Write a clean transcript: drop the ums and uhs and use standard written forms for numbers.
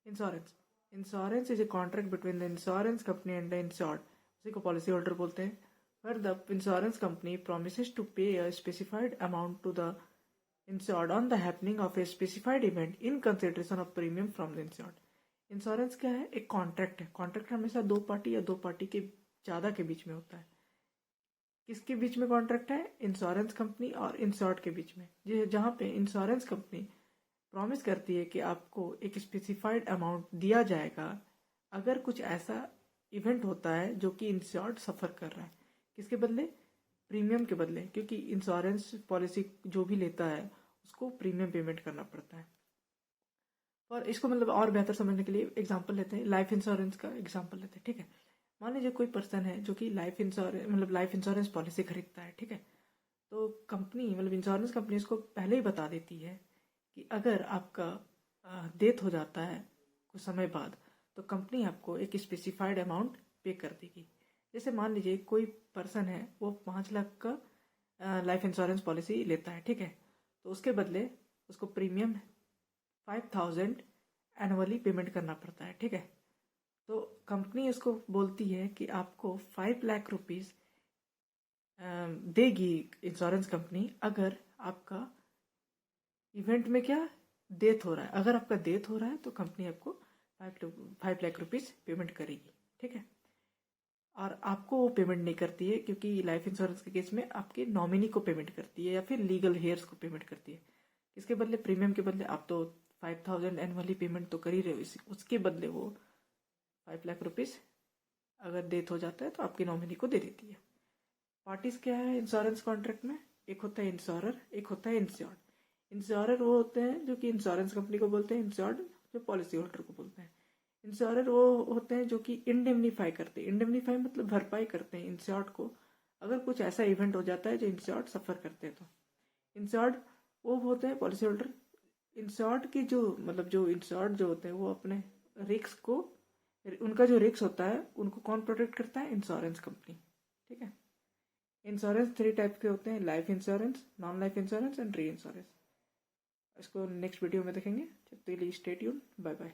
Insurance, insurance is a contract between the insurance company and the insured, उसी को policy holder बोलते हैं। where the insurance company promises to pay a specified amount to the insured on the happening of a specified event in consideration of premium from the insured। Insurance क्या है? एक contract है। Contract हमेशा दो party या दो party के ज़्यादा के बीच में होता है। किसके बीच में कॉन्ट्रैक्ट है? इंश्योरेंस कंपनी और इंश्योर्ड के बीच में। जहाँ पे इंश्योरेंस कंपनी प्रॉमिस करती है कि आपको एक स्पेसिफाइड अमाउंट दिया जाएगा अगर कुछ ऐसा इवेंट होता है जो कि इंश्योर्ड सफ़र कर रहा है। किसके बदले? प्रीमियम के बदले, क्योंकि इंश्योरेंस पॉलिसी जो भी लेता है उसको प्रीमियम पेमेंट करना पड़ता है। और इसको मतलब और बेहतर समझने के लिए एग्जांपल लेते हैं, लाइफ इंश्योरेंस का एग्जांपल लेते हैं। ठीक है, मान लीजिए कोई पर्सन है जो कि लाइफ इंश्योरेंस पॉलिसी खरीदता है। ठीक है, तो कंपनी मतलब इंश्योरेंस कंपनी उसको पहले ही बता देती है कि अगर आपका डेथ हो जाता है कुछ समय बाद तो कंपनी आपको एक स्पेसिफाइड अमाउंट पे कर देगी। जैसे मान लीजिए कोई पर्सन है वो 5 लाख का लाइफ इंश्योरेंस पॉलिसी लेता है। ठीक है, तो उसके बदले उसको प्रीमियम 5,000 एनुअली पेमेंट करना पड़ता है। ठीक है, तो कंपनी उसको बोलती है कि आपको 5 लाख रुपीज़ देगी इंश्योरेंस कंपनी अगर आपका इवेंट में क्या डेथ हो रहा है। अगर आपका डेथ हो रहा है तो कंपनी आपको 5 लाख रुपीज़ पेमेंट करेगी। ठीक है, और आपको वो पेमेंट नहीं करती है क्योंकि लाइफ इंश्योरेंस के केस में आपके नॉमिनी को पेमेंट करती है या फिर लीगल हेयर्स को पेमेंट करती है। इसके बदले प्रीमियम के बदले आप तो 5,000 एनुअली पेमेंट तो कर ही रहे हो, उसके बदले वो 5 लाख रुपीज़ अगर डेथ हो जाता है तो आपकी नॉमिनी को दे देती है। पार्टीज क्या है इंश्योरेंस कॉन्ट्रैक्ट में? एक होता है इंश्योरर, एक होता है इंश्योर्ड। इंश्योरर वो होते हैं जो कि इंश्योरेंस कंपनी को बोलते हैं, इंश्योर्ड जो पॉलिसी होल्डर को बोलते हैं। इंश्योरर वो होते हैं जो कि इंडेमनीफाई करते हैं। इंडेमनीफाई मतलब भरपाई करते हैं इंश्योर्ड को अगर कुछ ऐसा इवेंट हो जाता है जो इंश्योर्ड सफ़र करते हैं तो। इंश्योर्ड वो होते हैं पॉलिसी होल्डर। इंश्योर्ड की जो इंश्योर्ड जो होते हैं वो अपने रिस्क को, उनका जो रिस्क होता है उनको कौन प्रोटेक्ट करता है? Insurance company. ठीक है, इंश्योरेंस 3 टाइप के होते हैं, life insurance, non life insurance and re insurance. इसको नेक्स्ट वीडियो में देखेंगे। तब तक के लिए स्टे ट्यून्ड, बाय बाय।